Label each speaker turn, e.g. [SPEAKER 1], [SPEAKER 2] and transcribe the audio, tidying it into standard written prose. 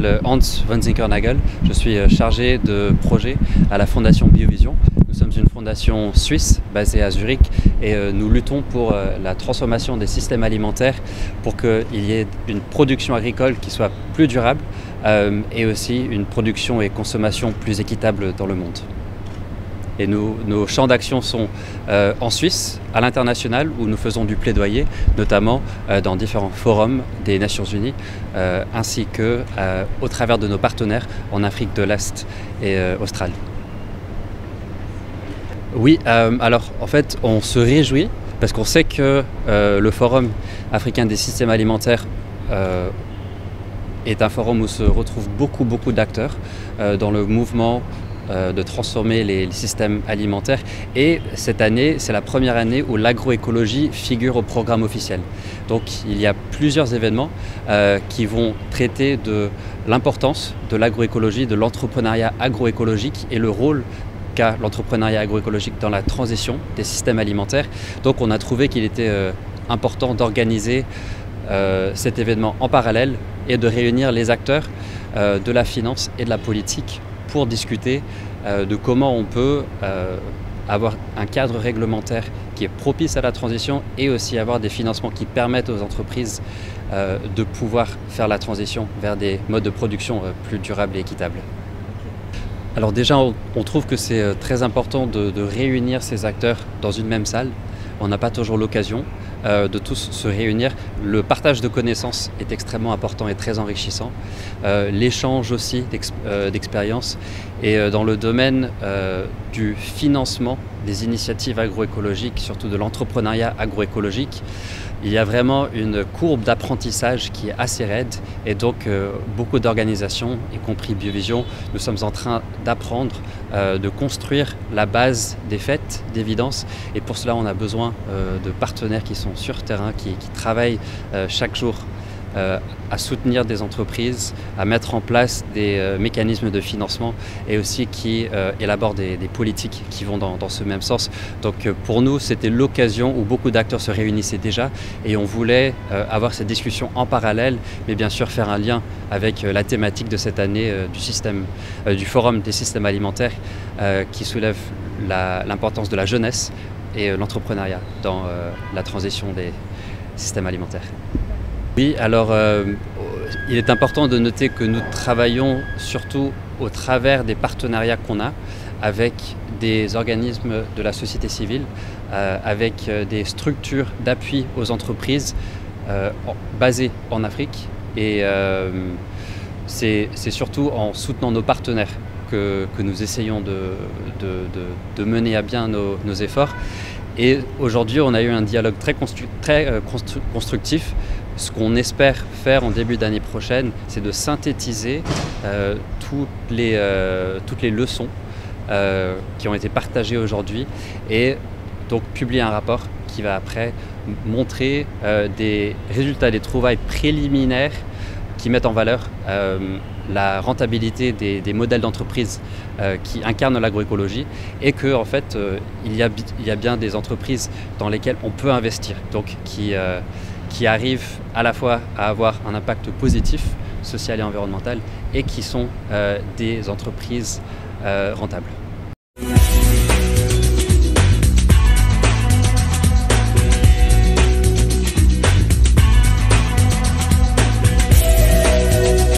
[SPEAKER 1] m'appelle Hans von Zinkernagel, je suis chargé de projet à la Fondation Biovision. Nous sommes une fondation suisse basée à Zurich et nous luttons pour la transformation des systèmes alimentaires pour qu'il y ait une production agricole qui soit plus durable et aussi une production et consommation plus équitable dans le monde. Et nos champs d'action sont en Suisse, à l'international, où nous faisons du plaidoyer, notamment dans différents forums des Nations Unies, ainsi que au travers de nos partenaires en Afrique de l'Est et Australie. Oui, alors en fait, on se réjouit parce qu'on sait que le Forum africain des systèmes alimentaires est un forum où se retrouvent beaucoup d'acteurs dans le mouvement de transformer les systèmes alimentaires, et cette année c'est la première année où l'agroécologie figure au programme officiel. Donc il y a plusieurs événements qui vont traiter de l'importance de l'agroécologie, de l'entrepreneuriat agroécologique et le rôle qu'a l'entrepreneuriat agroécologique dans la transition des systèmes alimentaires. Donc on a trouvé qu'il était important d'organiser cet événement en parallèle et de réunir les acteurs de la finance et de la politique pour discuter de comment on peut avoir un cadre réglementaire qui est propice à la transition et aussi avoir des financements qui permettent aux entreprises de pouvoir faire la transition vers des modes de production plus durables et équitables. Alors déjà, on trouve que c'est très important de réunir ces acteurs dans une même salle. On n'a pas toujours l'occasion de tous se réunir. Le partage de connaissances est extrêmement important et très enrichissant. L'échange aussi d'expériences. Et dans le domaine du financement des initiatives agroécologiques, surtout de l'entrepreneuriat agroécologique, il y a vraiment une courbe d'apprentissage qui est assez raide, et donc beaucoup d'organisations, y compris Biovision, nous sommes en train d'apprendre, de construire la base des faits, d'évidence, et pour cela on a besoin de partenaires qui sont sur terrain, qui travaillent chaque jour à soutenir des entreprises, à mettre en place des mécanismes de financement et aussi qui élaborent des politiques qui vont dans ce même sens. Donc pour nous, c'était l'occasion où beaucoup d'acteurs se réunissaient déjà et on voulait avoir cette discussion en parallèle, mais bien sûr faire un lien avec la thématique de cette année du Forum des systèmes alimentaires qui soulève l'importance de la jeunesse et l'entrepreneuriat dans la transition des systèmes alimentaires. Oui, alors il est important de noter que nous travaillons surtout au travers des partenariats qu'on a avec des organismes de la société civile, avec des structures d'appui aux entreprises basées en Afrique, et c'est surtout en soutenant nos partenaires que nous essayons de mener à bien nos efforts. Et aujourd'hui, on a eu un dialogue très constructif. Ce qu'on espère faire en début d'année prochaine, c'est de synthétiser toutes les leçons qui ont été partagées aujourd'hui et donc publier un rapport qui va après montrer des résultats, des trouvailles préliminaires qui mettent en valeur la rentabilité des modèles d'entreprise qui incarnent l'agroécologie, et que en fait il y a bien des entreprises dans lesquelles on peut investir, donc qui arrivent à la fois à avoir un impact positif, social et environnemental, et qui sont des entreprises rentables.